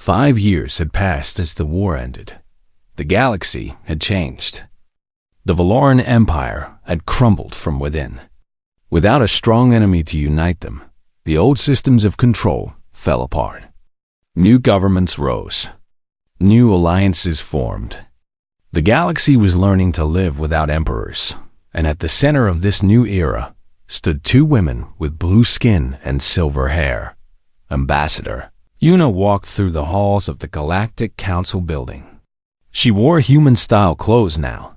5 years had passed as the war ended. The galaxy had changed. The Valoran Empire had crumbled from within. Without a strong enemy to unite them, the old systems of control fell apart. New governments rose. New alliances formed. The galaxy was learning to live without emperors, and at the center of this new era stood 2 women with blue skin and silver hair. Ambassador Una walked through the halls of the Galactic Council building. She wore human-style clothes now,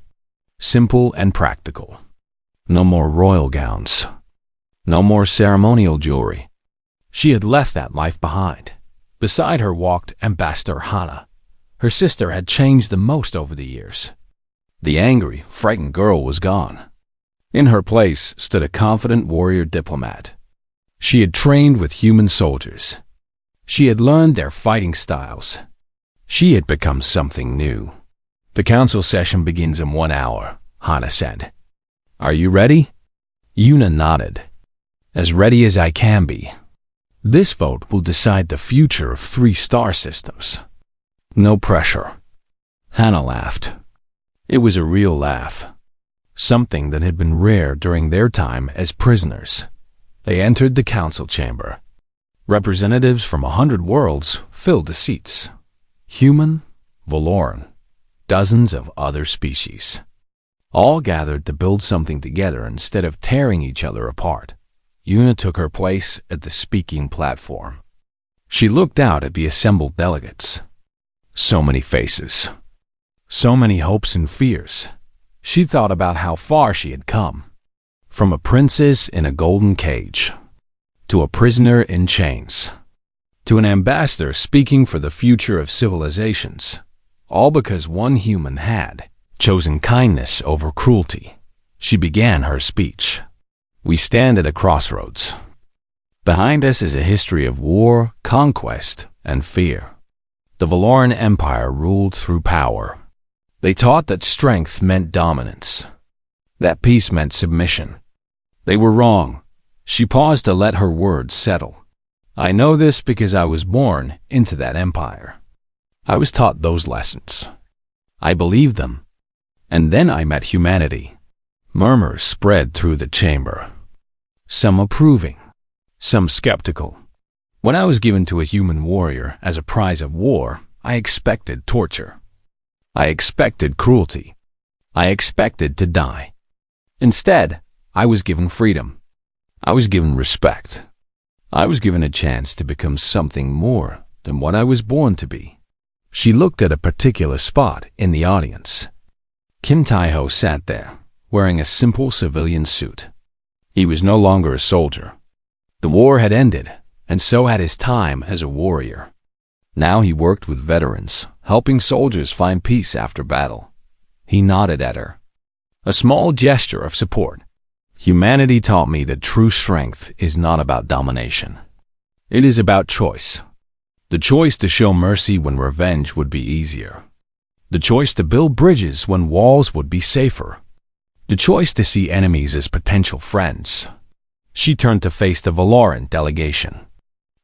simple and practical. No more royal gowns. No more ceremonial jewelry. She had left that life behind. Beside her walked Ambassador Hana. Her sister had changed the most over the years. The angry, frightened girl was gone. In her place stood a confident warrior diplomat. She had trained with human soldiers. She had learned their fighting styles. She had become something new. The council session begins in 1 hour, Hana said. Are you ready? Una nodded. As ready as I can be. This vote will decide the future of 3 star systems. No pressure. Hana laughed. It was a real laugh. Something that had been rare during their time as prisoners. They entered the council chamber. Representatives from 100 worlds filled the seats. Human, Valoran, dozens of other species. All gathered to build something together instead of tearing each other apart. Una took her place at the speaking platform. She looked out at the assembled delegates. So many faces. So many hopes and fears. She thought about how far she had come. From a princess in a golden cage, to a prisoner in chains, to an ambassador speaking for the future of civilizations, all because one human had chosen kindness over cruelty. She began her speech. We stand at a crossroads. Behind us is a history of war, conquest, and fear. The Valoran Empire ruled through power. They taught that strength meant dominance, that peace meant submission. They were wrong. She paused to let her words settle. I know this because I was born into that empire. I was taught those lessons. I believed them. And then I met humanity. Murmurs spread through the chamber. Some approving, some skeptical. When I was given to a human warrior as a prize of war, I expected torture. I expected cruelty. I expected to die. Instead, I was given freedom. I was given respect. I was given a chance to become something more than what I was born to be. She looked at a particular spot in the audience. Kim Taiho sat there, wearing a simple civilian suit. He was no longer a soldier. The war had ended, and so had his time as a warrior. Now he worked with veterans, helping soldiers find peace after battle. He nodded at her. A small gesture of support. Humanity taught me that true strength is not about domination. It is about choice. The choice to show mercy when revenge would be easier. The choice to build bridges when walls would be safer. The choice to see enemies as potential friends. She turned to face the Valoran delegation.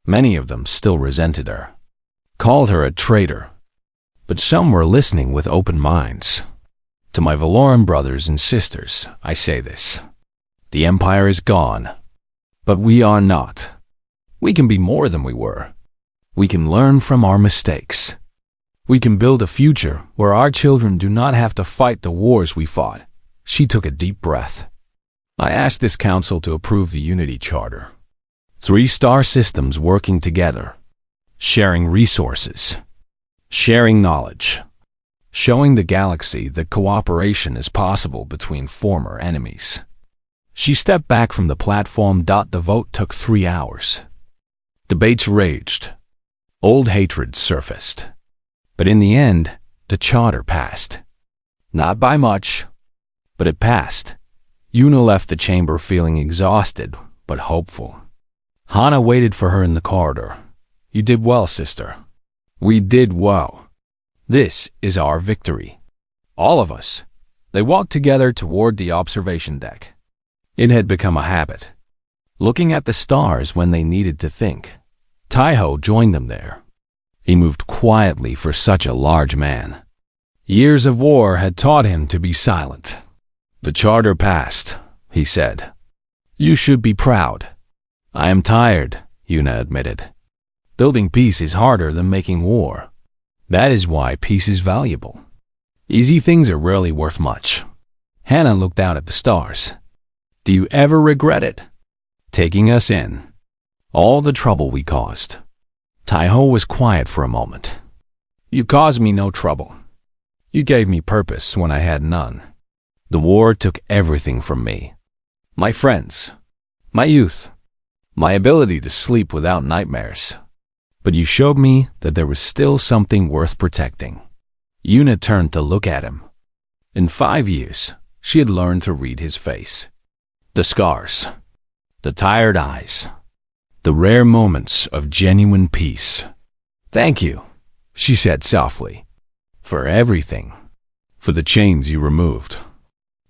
Many of them still resented her, called her a traitor. But some were listening with open minds. To my Valoran brothers and sisters, I say this. The Empire is gone, but we are not. We can be more than we were. We can learn from our mistakes. We can build a future where our children do not have to fight the wars we fought. She took a deep breath. I asked this council to approve the Unity Charter. 3 star systems working together, sharing resources, sharing knowledge, showing the galaxy that cooperation is possible between former enemies. She stepped back from the platform. The vote took 3 hours. Debates raged. Old hatred surfaced. But in the end, the charter passed. Not by much, but it passed. Una left the chamber feeling exhausted, but hopeful. Hana waited for her in the corridor. You did well, sister. We did well. This is our victory. All of us. They walked together toward the observation deck. It had become a habit. Looking at the stars when they needed to think. Taiho joined them there. He moved quietly for such a large man. Years of war had taught him to be silent. "The charter passed," he said. "You should be proud." "I am tired," Yuna admitted. "Building peace is harder than making war. That is why peace is valuable. Easy things are rarely worth much." Hannah looked out at the stars. "Do you ever regret it? Taking us in. All the trouble we caused." Taiho was quiet for a moment. "You caused me no trouble. You gave me purpose when I had none. The war took everything from me. My friends, my youth, my ability to sleep without nightmares. But you showed me that there was still something worth protecting." Yuna turned to look at him. In 5 years, she had learned to read his face. The scars, the tired eyes, the rare moments of genuine peace. "Thank you," she said softly, "for everything. For the chains you removed.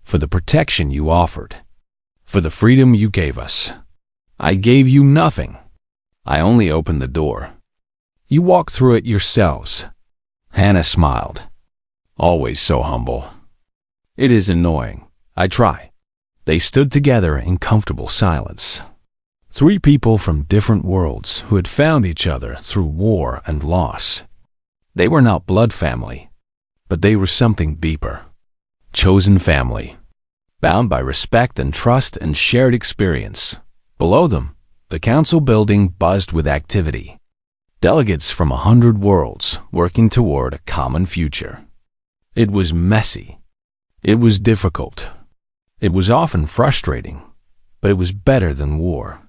For the protection you offered. For the freedom you gave us. I gave you nothing. I only opened the door. You walked through it yourselves." Hannah smiled. "Always so humble." "It is annoying. I try." They stood together in comfortable silence. 3 people from different worlds who had found each other through war and loss. They were not blood family, but they were something deeper. Chosen family, bound by respect and trust and shared experience. Below them, the council building buzzed with activity. Delegates from 100 worlds working toward a common future. It was messy. It was difficult. It was often frustrating, but it was better than war.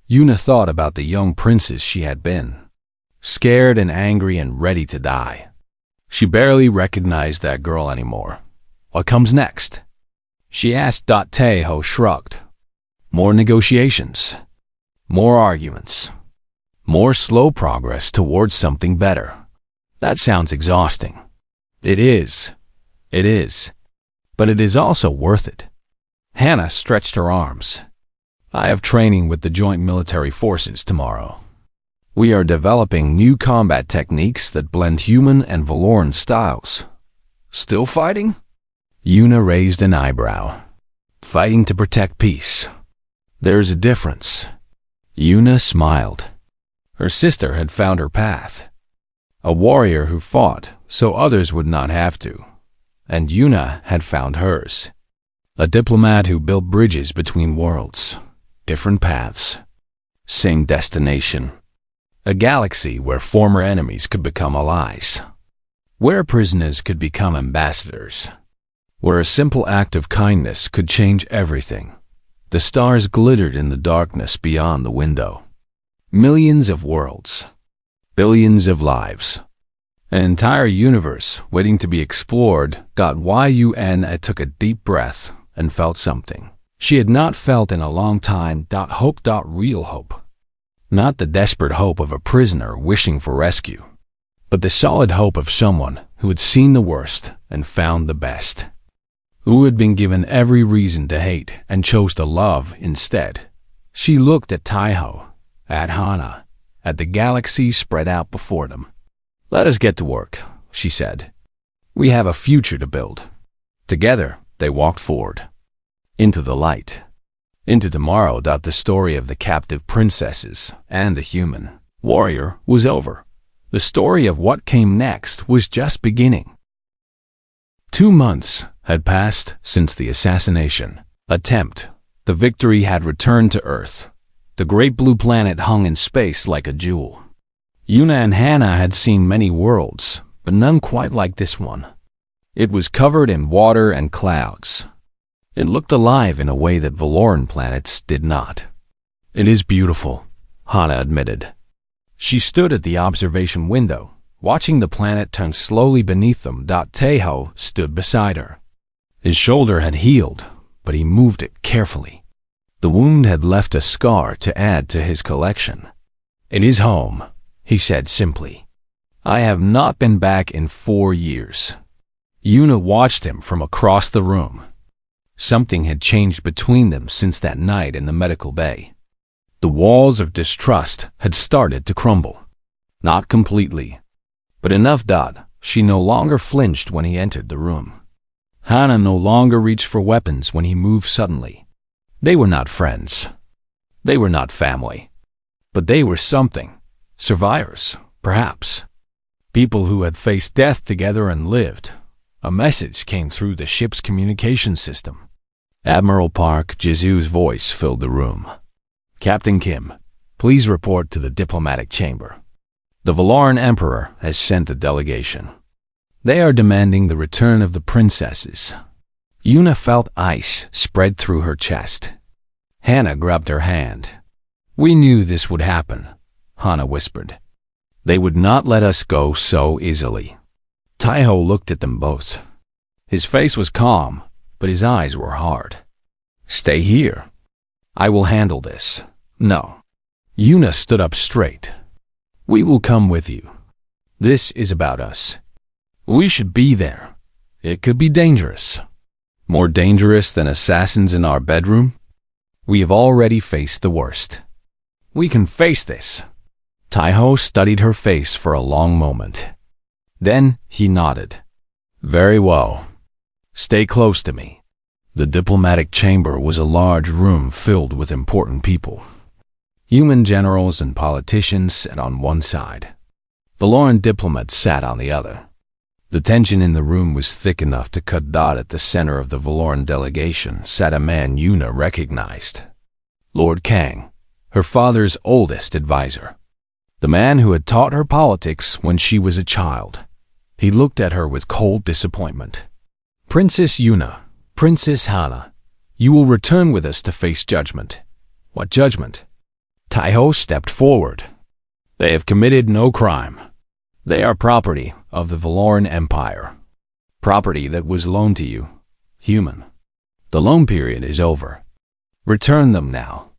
Yuna thought about the young princess she had been, scared and angry and ready to die. She barely recognized that girl anymore. What comes next? She asked. Taeho shrugged. More negotiations. More arguments. More slow progress towards something better. That sounds exhausting. It is. It is. But it is also worth it. Hannah stretched her arms. "I have training with the Joint Military Forces tomorrow. We are developing new combat techniques that blend human and Valoran styles." "Still fighting?" Yuna raised an eyebrow. "Fighting to protect peace. There's a difference." Yuna smiled. Her sister had found her path. A warrior who fought so others would not have to. And Yuna had found hers. A diplomat who built bridges between worlds. Different paths. Same destination. A galaxy where former enemies could become allies. Where prisoners could become ambassadors. Where a simple act of kindness could change everything. The stars glittered in the darkness beyond the window. Millions of worlds. Billions of lives. An entire universe waiting to be explored. Yuna took a deep breath and felt something she had not felt in a long time. Hope. Real hope. Not the desperate hope of a prisoner wishing for rescue, but the solid hope of someone who had seen the worst and found the best. Who had been given every reason to hate and chose to love instead. She looked at Taiho, at Hana, at the galaxy spread out before them. "Let us get to work," she said. "We have a future to build." Together, they walked forward. Into the light. Into tomorrow. The story of the captive princesses and the human warrior was over. The story of what came next was just beginning. 2 months had passed since the assassination attempt. The victory had returned to Earth. The great blue planet hung in space like a jewel. Yuna and Hannah had seen many worlds, but none quite like this one. It was covered in water and clouds. It looked alive in a way that Valoran planets did not. "It is beautiful," Hannah admitted. She stood at the observation window, watching the planet turn slowly beneath them. Taeho stood beside her. His shoulder had healed, but he moved it carefully. The wound had left a scar to add to his collection. "It is home," he said simply. "I have not been back in 4 years." Yuna watched him from across the room. Something had changed between them since that night in the medical bay. The walls of distrust had started to crumble. Not completely, But enough dot. She no longer flinched when he entered the room. Hannah no longer reached for weapons when he moved suddenly. They were not friends. They were not family. But they were something. Survivors, perhaps. People who had faced death together and lived. A message came through the ship's communication system. Admiral Park Jisu's voice filled the room. Captain Kim, please report to the diplomatic chamber. The Valoran Emperor has sent a delegation. They are demanding the return of the princesses. Yuna felt ice spread through her chest. Hannah grabbed her hand. We knew this would happen, Hannah whispered. They would not let us go so easily. Taiho looked at them both. His face was calm, but his eyes were hard. Stay here. I will handle this. No. Yuna stood up straight. We will come with you. This is about us. We should be there. It could be dangerous. More dangerous than assassins in our bedroom? We have already faced the worst. We can face this. Taiho studied her face for a long moment. Then he nodded. Very well. Stay close to me. The diplomatic chamber was a large room filled with important people. Human generals and politicians sat on one side. Valoran diplomats sat on the other. The tension in the room was thick enough to cut dot. At the center of the Valoran delegation sat a man Yuna recognized. Lord Kang, her father's oldest advisor. The man who had taught her politics when she was a child. He looked at her with cold disappointment. Princess Yuna, Princess Hannah, you will return with us to face judgment. What judgment? Taiho stepped forward. They have committed no crime. They are property of the Valoran Empire. Property that was loaned to you, human. The loan period is over. Return them now.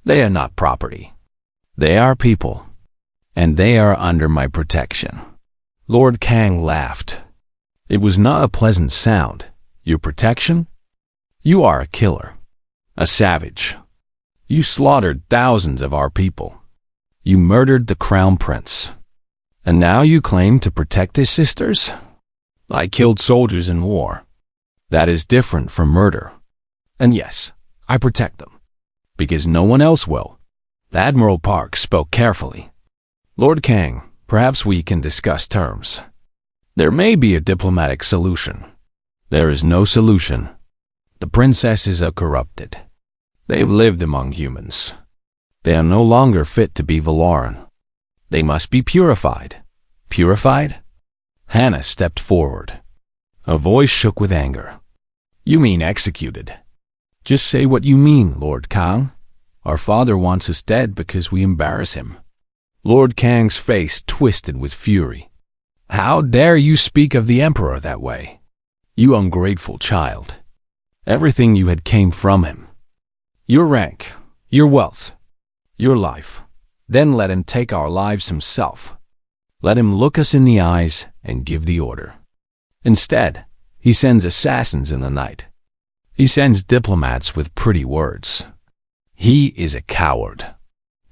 They are not property. They are people. And they are under my protection. Lord Kang laughed. It was not a pleasant sound. Your protection? You are a killer. A savage. You slaughtered thousands of our people. You murdered the crown prince. And now you claim to protect his sisters? I killed soldiers in war. That is different from murder. And yes, I protect them. Because no one else will. Admiral Park spoke carefully. Lord Kang, perhaps we can discuss terms. There may be a diplomatic solution. There is no solution. The princesses are corrupted. They have lived among humans. They are no longer fit to be Valoran. They must be purified. Purified? Hannah stepped forward. Her voice shook with anger. You mean executed? Just say what you mean, Lord Kang. Our father wants us dead because we embarrass him. Lord Kang's face twisted with fury. How dare you speak of the Emperor that way? You ungrateful child. Everything you had came from him. Your rank, your wealth, your life. Then let him take our lives himself. Let him look us in the eyes and give the order. Instead, he sends assassins in the night. He sends diplomats with pretty words. He is a coward.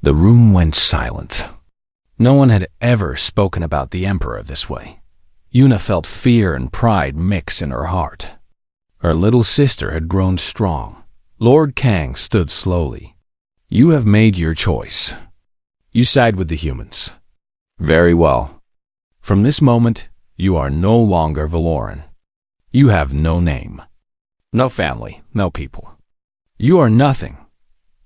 The room went silent. No one had ever spoken about the Emperor this way. Yuna felt fear and pride mix in her heart. Her little sister had grown strong. Lord Kang stood slowly. You have made your choice. You side with the humans. Very well. From this moment, you are no longer Valoran. You have no name. No family, no people. You are nothing.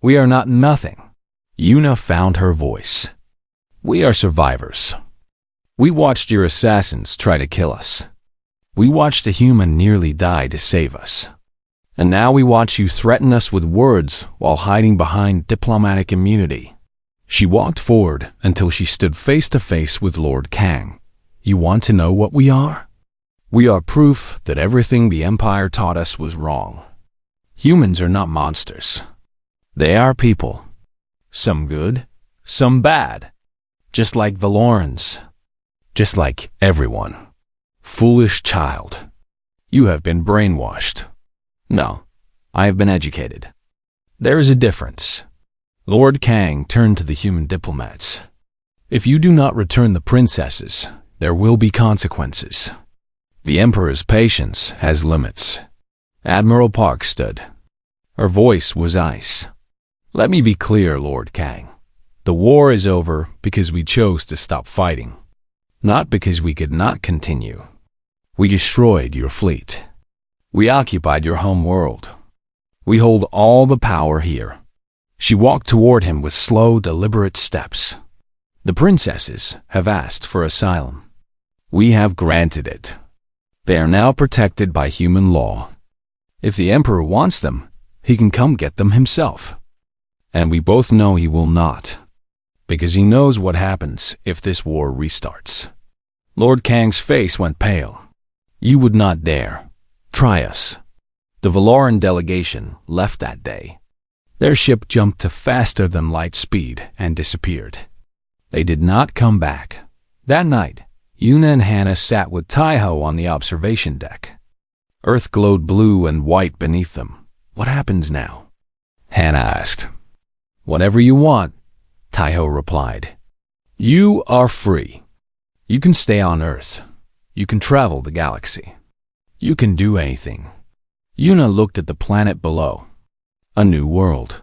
We are not nothing. Yuna found her voice. We are survivors. We watched your assassins try to kill us. We watched a human nearly die to save us. And now we watch you threaten us with words while hiding behind diplomatic immunity. She walked forward until she stood face to face with Lord Kang. You want to know what we are? We are proof that everything the Empire taught us was wrong. Humans are not monsters. They are people. Some good, some bad. Just like Valorans. Just like everyone. Foolish child. You have been brainwashed. No, I have been educated. There is a difference. Lord Kang turned to the human diplomats. If you do not return the princesses, There will be consequences. The Emperor's patience has limits. Admiral Park stood. Her voice was ice. Let me be clear, Lord Kang. The war is over because we chose to stop fighting, not because we could not continue. We destroyed your fleet. We occupied your home world. We hold all the power here. She walked toward him with slow, deliberate steps. The princesses have asked for asylum. We have granted it. They are now protected by human law. If the Emperor wants them, he can come get them himself. And we both know he will not, because he knows what happens if this war restarts. Lord Kang's face went pale. You would not dare. Try us. The Valoran delegation left that day. Their ship jumped to faster than light speed and disappeared. They did not come back. That night, Yuna and Hannah sat with Taiho on the observation deck. Earth glowed blue and white beneath them. What happens now? Hannah asked. Whatever you want, Taiho replied. You are free. You can stay on Earth. You can travel the galaxy. You can do anything. Yuna looked at the planet below. A new world.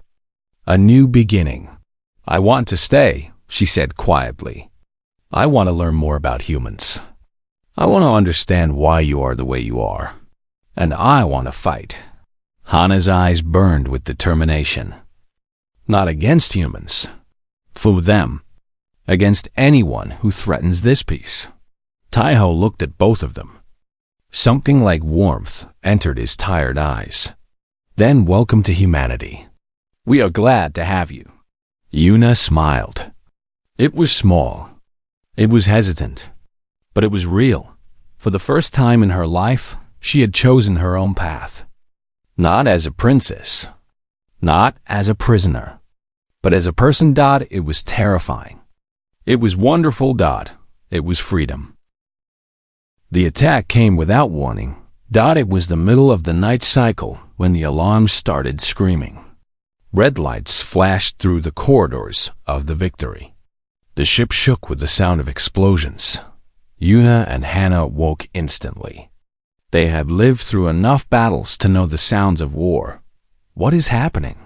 A new beginning. I want to stay, she said quietly. I want to learn more about humans. I want to understand why you are the way you are. And I want to fight. Hannah's eyes burned with determination. Not against humans. For them. Against anyone who threatens this peace. Taiho looked at both of them. Something like warmth entered his tired eyes. Then welcome to humanity. We are glad to have you. Yuna smiled. It was small. It was hesitant. But it was real. For the first time in her life, she had chosen her own path. Not as a princess. Not as a prisoner. But as a person. It was terrifying. It was wonderful. It was freedom. The attack came without warning. It was the middle of the night cycle when the alarms started screaming. Red lights flashed through the corridors of the Victory. The ship shook with the sound of explosions. Yuna and Hannah woke instantly. They had lived through enough battles to know the sounds of war. What is happening?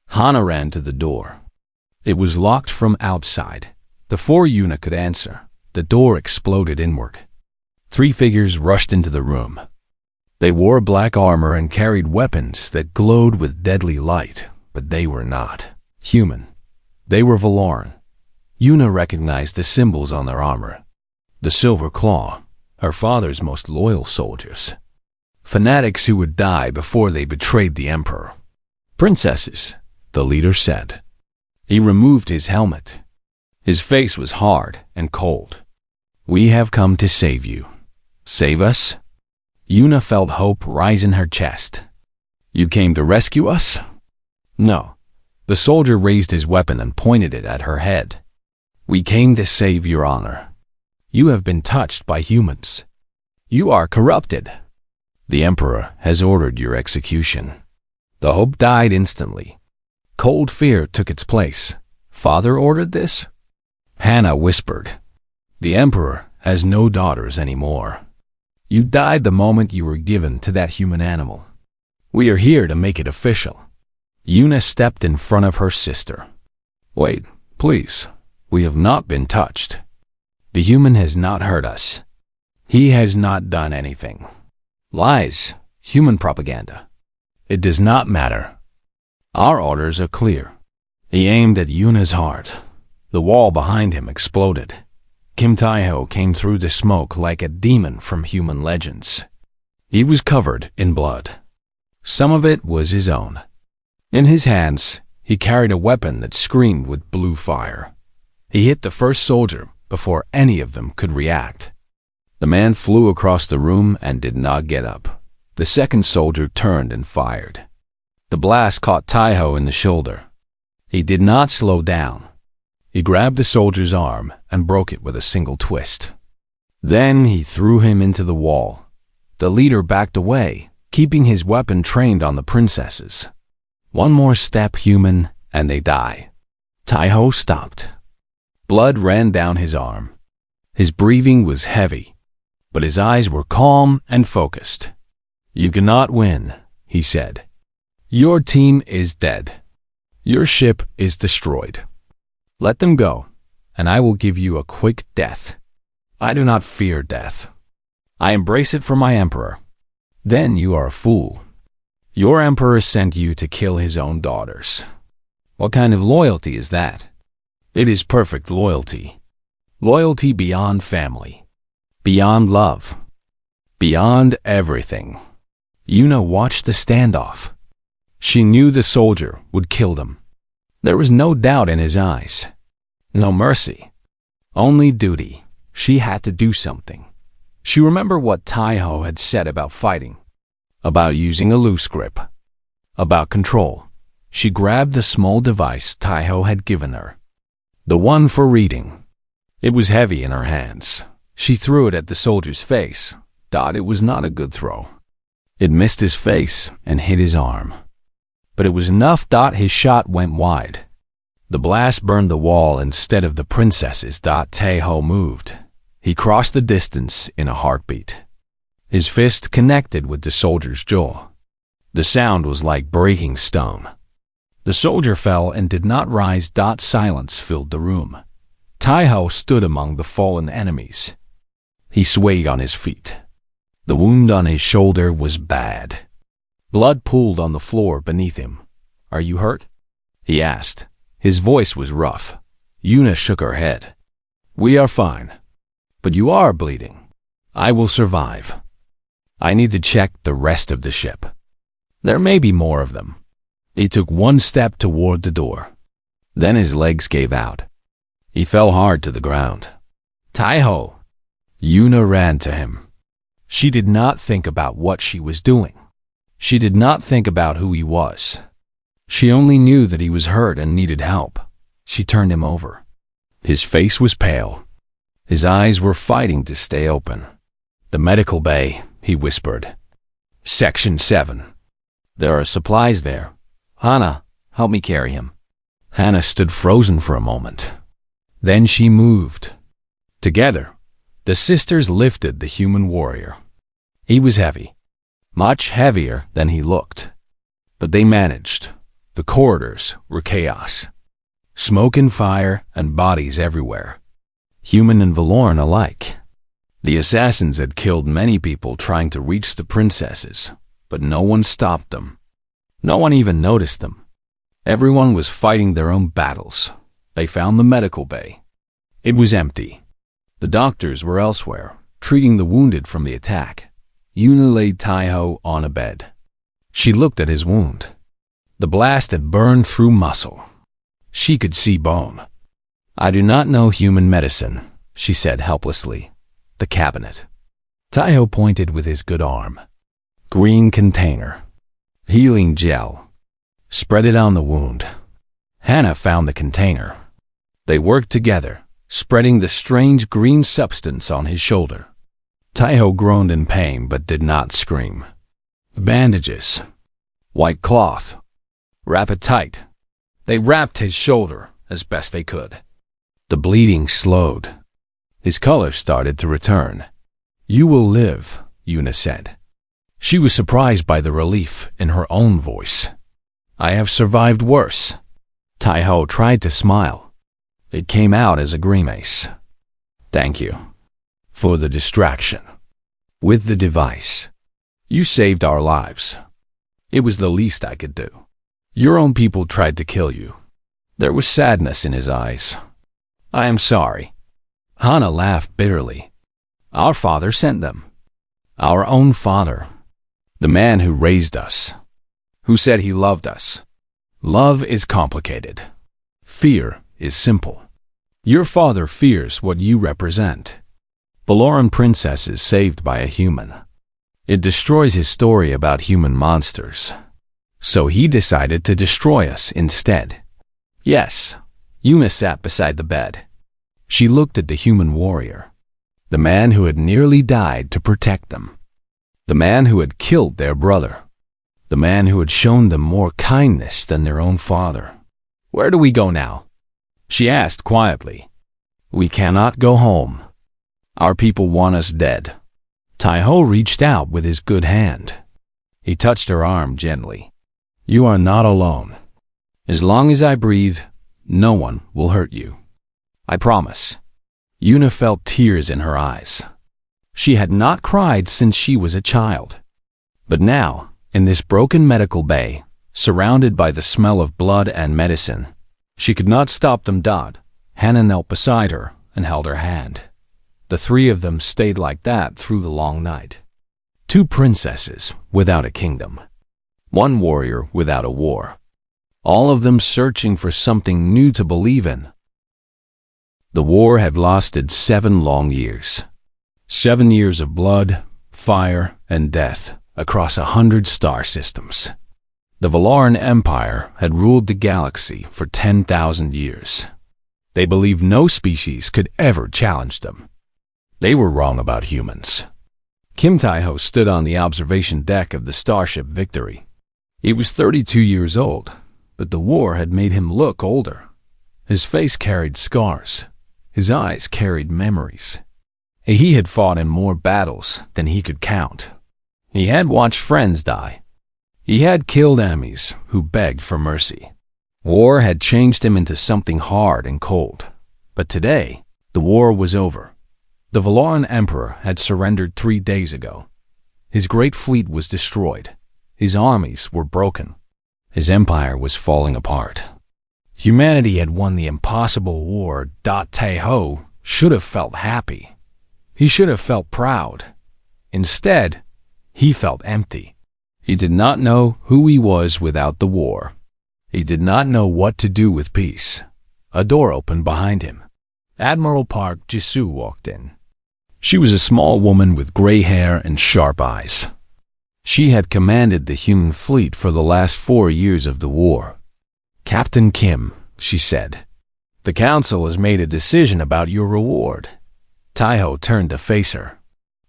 Hannah ran to the door. It was locked from outside. Before Yuna could answer, the door exploded inward. 3 figures rushed into the room. They wore black armor and carried weapons that glowed with deadly light, but they were not human. They were Valoran. Yuna recognized the symbols on their armor. The Silver Claw, her father's most loyal soldiers. Fanatics who would die before they betrayed the Emperor. Princesses, the leader said. He removed his helmet. His face was hard and cold. We have come to save you. Save us? Yuna felt hope rise in her chest. You came to rescue us? No. The soldier raised his weapon and pointed it at her head. We came to save your honor. You have been touched by humans. You are corrupted. The Emperor has ordered your execution. The hope died instantly. Cold fear took its place. Father ordered this? Hannah whispered. The Emperor has no daughters anymore. You died the moment you were given to that human animal. We are here to make it official. Yuna stepped in front of her sister. Wait, please. We have not been touched. The human has not hurt us. He has not done anything. Lies, human propaganda. It does not matter. Our orders are clear. He aimed at Yuna's heart. The wall behind him exploded. Kim Taiho came through the smoke like a demon from human legends. He was covered in blood. Some of it was his own. In his hands, he carried a weapon that screamed with blue fire. He hit the first soldier before any of them could react. The man flew across the room and did not get up. The second soldier turned and fired. The blast caught Taiho in the shoulder. He did not slow down. He grabbed the soldier's arm and broke it with a single twist. Then he threw him into the wall. The leader backed away, keeping his weapon trained on the princesses. One more step, human, and they die. Taiho stopped. Blood ran down his arm. His breathing was heavy, but his eyes were calm and focused. "You cannot win," he said. "Your team is dead. Your ship is destroyed. Let them go, and I will give you a quick death. I do not fear death. I embrace it for my emperor." "Then you are a fool. Your emperor sent you to kill his own daughters. What kind of loyalty is that?" "It is perfect loyalty. Loyalty beyond family, beyond love, beyond everything." Yuna watched the standoff. She knew the soldier would kill them. There was no doubt in his eyes. No mercy. Only duty. She had to do something. She remembered what Taiho had said about fighting, about using a loose grip, about control. She grabbed the small device Taiho had given her, the one for reading. It was heavy in her hands. She threw it at the soldier's face. It was not a good throw. It missed his face and hit his arm. But it was enough. His shot went wide. The blast burned the wall instead of the princesses. Taiho moved. He crossed the distance in a heartbeat. His fist connected with the soldier's jaw. The sound was like breaking stone. The soldier fell and did not rise. Silence filled the room. Taiho stood among the fallen enemies. He swayed on his feet. The wound on his shoulder was bad. Blood pooled on the floor beneath him. "Are you hurt?" he asked. His voice was rough. Yuna shook her head. "We are fine. But you are bleeding." "I will survive. I need to check the rest of the ship. There may be more of them." He took one step toward the door. Then his legs gave out. He fell hard to the ground. "Taiho!" Yuna ran to him. She did not think about what she was doing. She did not think about who he was. She only knew that he was hurt and needed help. She turned him over. His face was pale. His eyes were fighting to stay open. "The medical bay," he whispered. "Section 7. There are supplies there. Hana, help me carry him." Hana stood frozen for a moment. Then she moved. Together, the sisters lifted the human warrior. He was heavy, much heavier than he looked. But they managed. The corridors were chaos. Smoke and fire and bodies everywhere. Human and Valoran alike. The assassins had killed many people trying to reach the princesses, but no one stopped them. No one even noticed them. Everyone was fighting their own battles. They found the medical bay. It was empty. The doctors were elsewhere, treating the wounded from the attack. Yuna laid Taiho on a bed. She looked at his wound. The blast had burned through muscle. She could see bone. "I do not know human medicine," she said helplessly. "The cabinet." Taiho pointed with his good arm. "Green container. Healing gel. Spread it on the wound." Hana found the container. They worked together, spreading the strange green substance on his shoulder. Taiho groaned in pain but did not scream. "Bandages. White cloth. Wrap it tight." They wrapped his shoulder as best they could. The bleeding slowed. His color started to return. "You will live," Yuna said. She was surprised by the relief in her own voice. "I have survived worse." Taiho tried to smile. It came out as a grimace. "Thank you. For the distraction. With the device. You saved our lives. It was the least I could do. Your own people tried to kill you." There was sadness in his eyes. "I am sorry." Hana laughed bitterly. "Our father sent them. Our own father. The man who raised us. Who said he loved us. Love is complicated. Fear is simple. Your father fears what you represent. Valoran princesses saved by a human. It destroys his story about human monsters. So he decided to destroy us instead." "Yes." Yuna sat beside the bed. She looked at the human warrior. The man who had nearly died to protect them. The man who had killed their brother. The man who had shown them more kindness than their own father. "Where do we go now?" she asked quietly. "We cannot go home." Our people want us dead. Tai-ho reached out with his good hand. He touched her arm gently. You are not alone. As long as I breathe, no one will hurt you. I promise. Yuna felt tears in her eyes. She had not cried since she was a child. But now, in this broken medical bay, surrounded by the smell of blood and medicine, she could not stop them. Hannah knelt beside her and held her hand. The three of them stayed like that through the long night. Two princesses without a kingdom. One warrior without a war. All of them searching for something new to believe in. The war had lasted 7 long years. 7 years of blood, fire, and death across 100 star systems. The Valoran Empire had ruled the galaxy for 10,000 years. They believed no species could ever challenge them. They were wrong about humans. Kim Tai-ho stood on the observation deck of the starship Victory. He was 32 years old, but the war had made him look older. His face carried scars. His eyes carried memories. He had fought in more battles than he could count. He had watched friends die. He had killed enemies who begged for mercy. War had changed him into something hard and cold. But today, the war was over. The Valoran Emperor had surrendered 3 days ago. His great fleet was destroyed. His armies were broken. His empire was falling apart. Humanity had won the impossible war. Tai-ho should have felt happy. He should have felt proud. Instead, he felt empty. He did not know who he was without the war. He did not know what to do with peace. A door opened behind him. Admiral Park Jisoo walked in. She was a small woman with gray hair and sharp eyes. She had commanded the human fleet for the last 4 years of the war. Captain Kim, she said, the council has made a decision about your reward. Tai-ho turned to face her.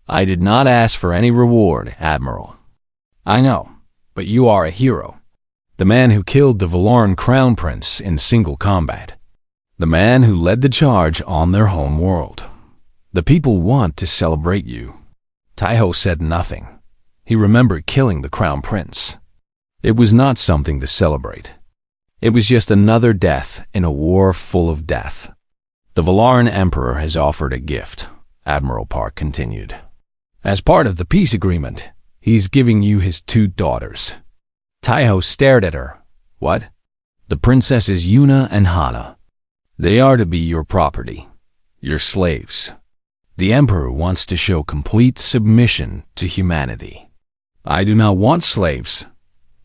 I did not ask for any reward, Admiral. I know, but you are a hero. The man who killed the Valoran Crown Prince in single combat. The man who led the charge on their home world. The people want to celebrate you. Tai-ho said nothing. He remembered killing the Crown Prince. It was not something to celebrate. It was just another death in a war full of death. The Valoran Emperor has offered a gift, Admiral Park continued. As part of the peace agreement, he's giving you his 2 daughters. Tai-ho stared at her. What? The princesses Yuna and Hana. They are to be your property, your slaves. The Emperor wants to show complete submission to humanity. I do not want slaves,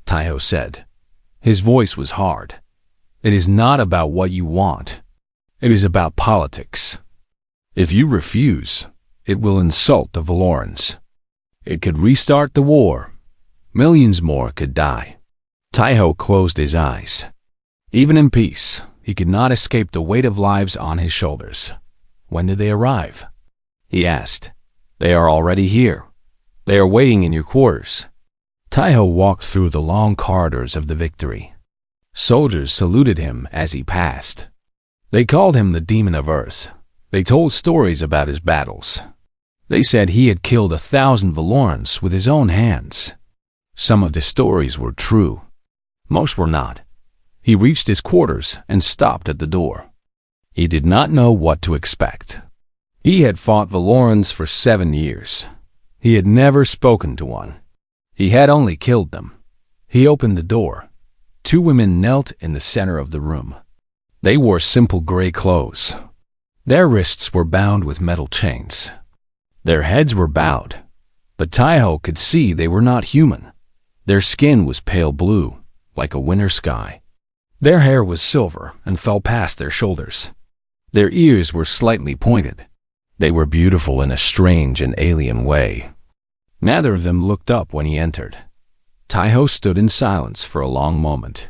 Tai-ho said. His voice was hard. It is not about what you want. It is about politics. If you refuse, it will insult the Valorans. It could restart the war. Millions more could die. Tai-ho closed his eyes. Even in peace, he could not escape the weight of lives on his shoulders. When did they arrive? He asked. They are already here. They are waiting in your quarters. Tai-ho walked through the long corridors of the Victory. Soldiers saluted him as he passed. They called him the Demon of Earth. They told stories about his battles. They said he had killed 1,000 Valorans with his own hands. Some of the stories were true. Most were not. He reached his quarters and stopped at the door. He did not know what to expect. He had fought Valorans for 7 years. He had never spoken to one. He had only killed them. He opened the door. 2 women knelt in the center of the room. They wore simple gray clothes. Their wrists were bound with metal chains. Their heads were bowed, but Tai-ho could see they were not human. Their skin was pale blue, like a winter sky. Their hair was silver and fell past their shoulders. Their ears were slightly pointed. They were beautiful in a strange and alien way. Neither of them looked up when he entered. Tai-ho stood in silence for a long moment.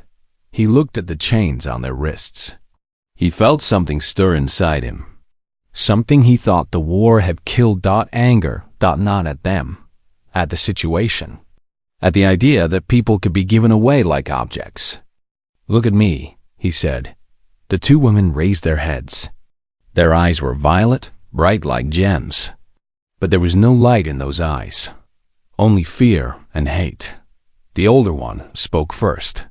He looked at the chains on their wrists. He felt something stir inside him. Something he thought the war had killed. Anger, not at them, at the situation, at the idea that people could be given away like objects. Look at me, he said. The 2 women raised their heads. Their eyes were violet bright like gems. But there was no light in those eyes, only fear and hate. The older one spoke first.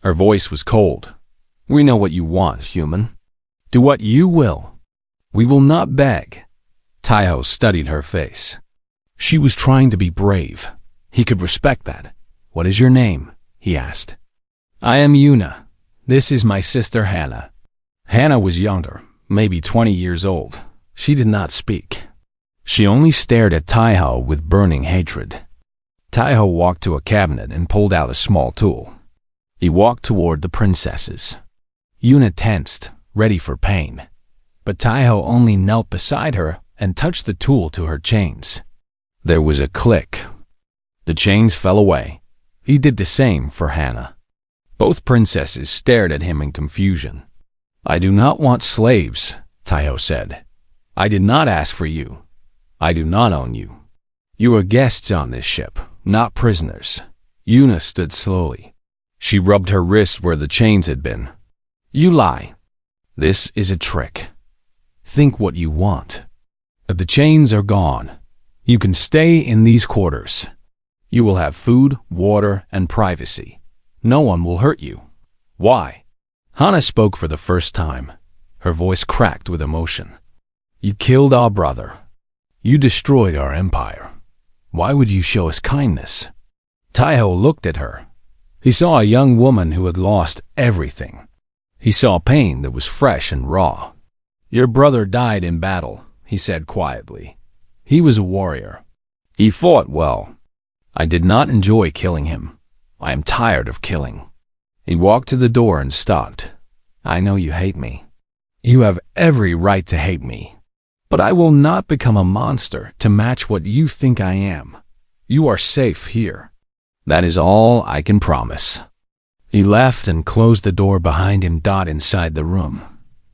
Her voice was cold. "We know what you want, human. Do what you will. We will not beg." Taiho studied her face. She was trying to be brave. He could respect that. "What is your name?" he asked. "I am Yuna. This is my sister Hannah." Hannah was younger, maybe 20 years old. She did not speak. She only stared at Taiho with burning hatred. Taiho walked to a cabinet and pulled out a small tool. He walked toward the princesses. Yuna tensed, ready for pain. But Taiho only knelt beside her and touched the tool to her chains. There was a click. The chains fell away. He did the same for Hannah. Both princesses stared at him in confusion. "I do not want slaves," Taiho said. "I did not ask for you. I do not own you. You are guests on this ship, not prisoners." Yuna stood slowly. She rubbed her wrists where the chains had been. "You lie. This is a trick. Think what you want. If the chains are gone, you can stay in these quarters. You will have food, water, and privacy. No one will hurt you." "Why?" Hannah spoke for the first time. Her voice cracked with emotion. "You killed our brother. You destroyed our empire. Why would you show us kindness?" Taiho looked at her. He saw a young woman who had lost everything. He saw pain that was fresh and raw. "Your brother died in battle," he said quietly. "He was a warrior. He fought well. I did not enjoy killing him. I am tired of killing." He walked to the door and stopped. "I know you hate me. You have every right to hate me. But I will not become a monster to match what you think I am. You are safe here. That is all I can promise." He left and closed the door behind him. Inside the room,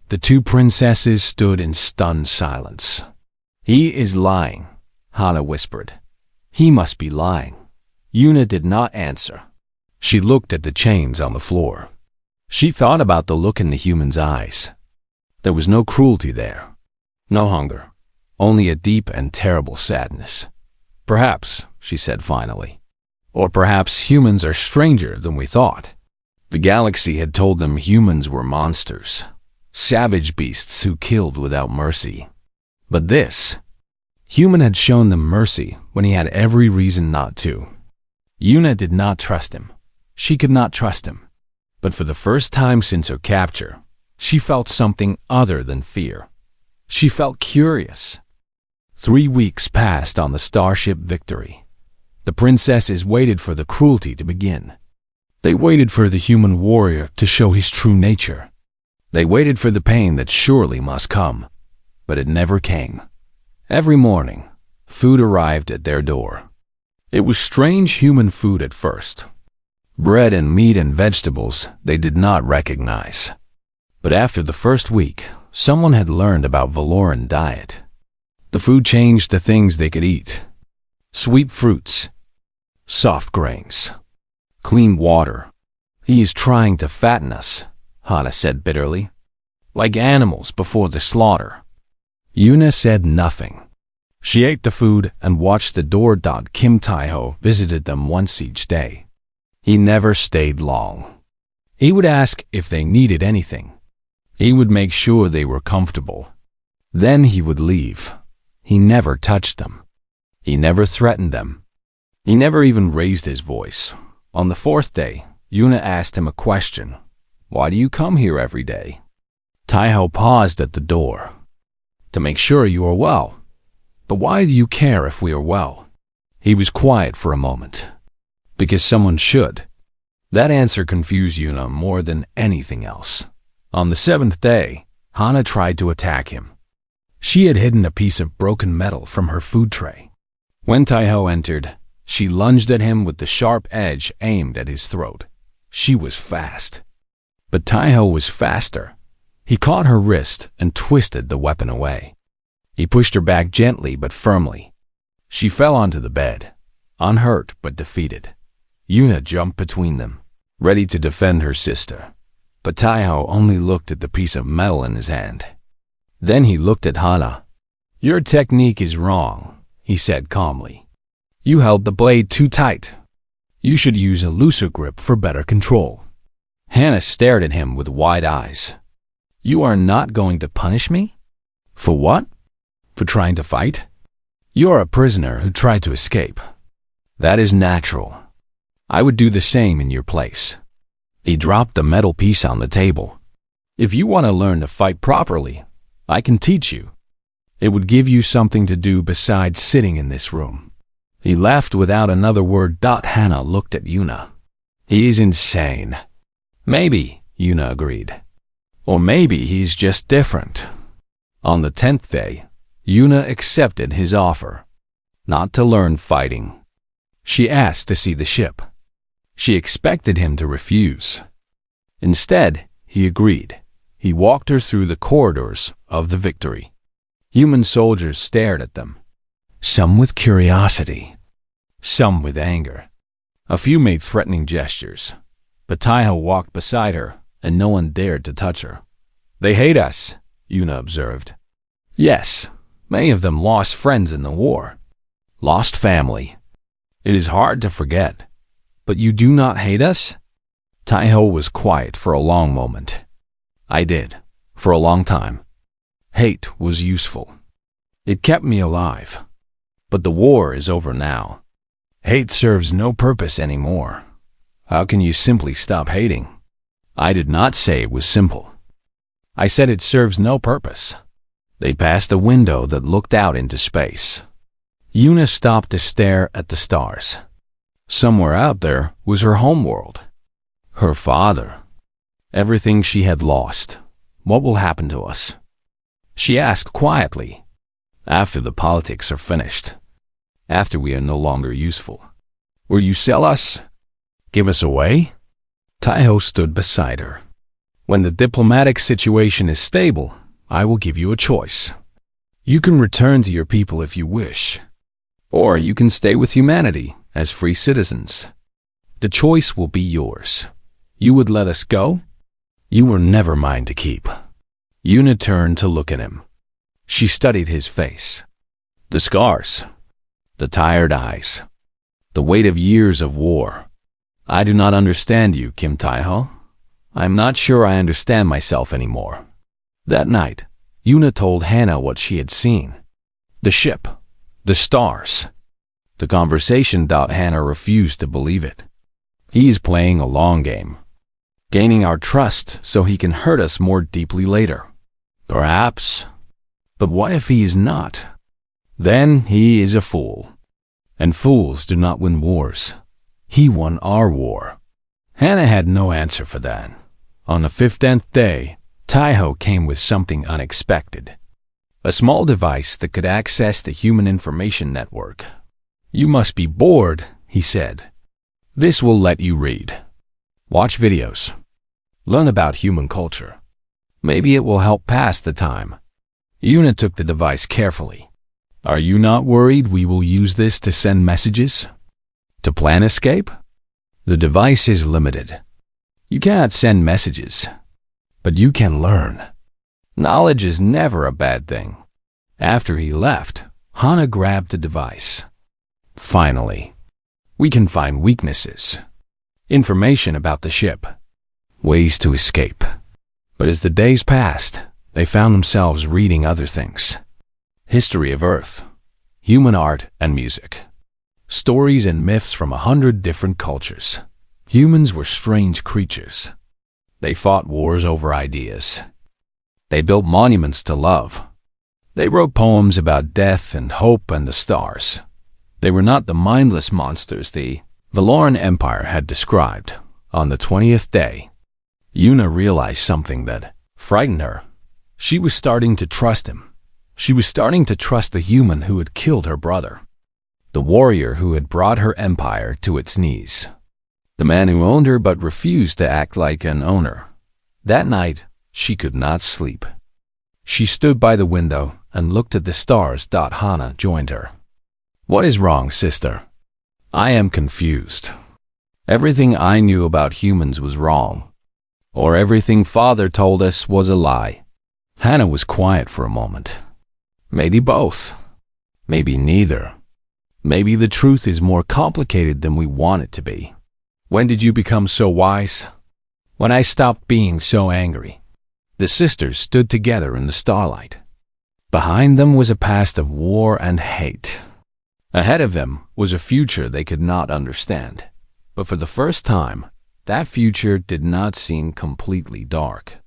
the two princesses stood in stunned silence. "He is lying," Hannah whispered. "He must be lying." Yuna did not answer. She looked at the chains on the floor. She thought about the look in the human's eyes. There was no cruelty there. No hunger, only a deep and terrible sadness. "Perhaps," she said finally. "Or perhaps humans are stranger than we thought." The galaxy had told them humans were monsters, savage beasts who killed without mercy. But this human had shown them mercy when he had every reason not to. Yuna did not trust him. She could not trust him. But for the first time since her capture, she felt something other than fear. She felt curious. 3 weeks passed on the starship Victory. The princesses waited for the cruelty to begin. They waited for the human warrior to show his true nature. They waited for the pain that surely must come, but it never came. Every morning, food arrived at their door. It was strange human food at first. Bread and meat and vegetables they did not recognize. But after the first week, someone had learned about Valoran diet. The food changed the things they could eat. Sweet fruits, soft grains, clean water. "He is trying to fatten us," Hannah said bitterly. "Like animals before the slaughter." Yuna said nothing. She ate the food and watched the door. Kim Taiho visited them once each day. He never stayed long. He would ask if they needed anything. He would make sure they were comfortable. Then he would leave. He never touched them. He never threatened them. He never even raised his voice. On the 4th day, Yuna asked him a question. "Why do you come here every day?" Taiho paused at the door. "To make sure you are well." "But why do you care if we are well?" He was quiet for a moment. "Because someone should." That answer confused Yuna more than anything else. On the 7th day, Hannah tried to attack him. She had hidden a piece of broken metal from her food tray. When Taiho entered, she lunged at him with the sharp edge aimed at his throat. She was fast. But Taiho was faster. He caught her wrist and twisted the weapon away. He pushed her back gently but firmly. She fell onto the bed, unhurt but defeated. Yuna jumped between them, ready to defend her sister. But Taiho only looked at the piece of metal in his hand. Then he looked at Hannah. Your technique is wrong, he said calmly. You held the blade too tight. You should use a looser grip for better control. Hannah stared at him with wide eyes. You are not going to punish me? For what? For trying to fight? You're a prisoner who tried to escape. That is natural. I would do the same in your place. He dropped the metal piece on the table. If you want to learn to fight properly, I can teach you. It would give you something to do besides sitting in this room. He left without another word. Hannah looked at Yuna. He is insane. Maybe, Yuna agreed. Or maybe he's just different. On the 10th day, Yuna accepted his offer. Not to learn fighting. She asked to see the ship. She expected him to refuse. Instead, he agreed. He walked her through the corridors of the Victory. Human soldiers stared at them, some with curiosity, some with anger. A few made threatening gestures, but Taiho walked beside her, and no one dared to touch her. They hate us, Yuna observed. Yes, many of them lost friends in the war, lost family. It is hard to forget. But you do not hate us? Taiho was quiet for a long moment. I did, for a long time. Hate was useful. It kept me alive. But the war is over now. Hate serves no purpose anymore. How can you simply stop hating? I did not say it was simple. I said it serves no purpose. They passed a window that looked out into space. Yuna stopped to stare at the stars. Somewhere out there was her homeworld. Her father. Everything she had lost. What will happen to us? She asked quietly. After the politics are finished. After we are no longer useful. Will you sell us? Give us away? Taiho stood beside her. When the diplomatic situation is stable, I will give you a choice. You can return to your people if you wish. Or you can stay with humanity as free citizens. The choice will be yours. You would let us go? You were never mine to keep. Yuna turned to look at him. She studied his face. The scars. The tired eyes. The weight of years of war. I do not understand you, Kim Taiho. I am not sure I understand myself anymore. That night, Yuna told Hannah what she had seen. The ship. The stars. The conversation. Hannah refused to believe it. He is playing a long game, gaining our trust so he can hurt us more deeply later. Perhaps. But what if he is not? Then he is a fool. And fools do not win wars. He won our war. Hannah had no answer for that. On the 15th day, Taiho came with something unexpected. A small device that could access the human information network. You must be bored, he said. This will let you read. Watch videos. Learn about human culture. Maybe it will help pass the time. Yuna took the device carefully. Are you not worried we will use this to send messages? To plan escape? The device is limited. You cannot send messages. But you can learn. Knowledge is never a bad thing. After he left, Hannah grabbed the device. Finally, we can find weaknesses, information about the ship, ways to escape. But as the days passed, they found themselves reading other things. History of Earth, human art and music, stories and myths from 100 different cultures. Humans were strange creatures. They fought wars over ideas. They built monuments to love. They wrote poems about death and hope and the stars. They were not the mindless monsters the Valoran Empire had described. On the 20th day, Yuna realized something that frightened her. She was starting to trust him. She was starting to trust the human who had killed her brother. The warrior who had brought her empire to its knees. The man who owned her but refused to act like an owner. That night, she could not sleep. She stood by the window and looked at the stars. Hannah joined her. What is wrong, sister? I am confused. Everything I knew about humans was wrong. Or everything Father told us was a lie. Hannah was quiet for a moment. Maybe both. Maybe neither. Maybe the truth is more complicated than we want it to be. When did you become so wise? When I stopped being so angry. The sisters stood together in the starlight. Behind them was a past of war and hate. Ahead of them was a future they could not understand. But for the first time, that future did not seem completely dark.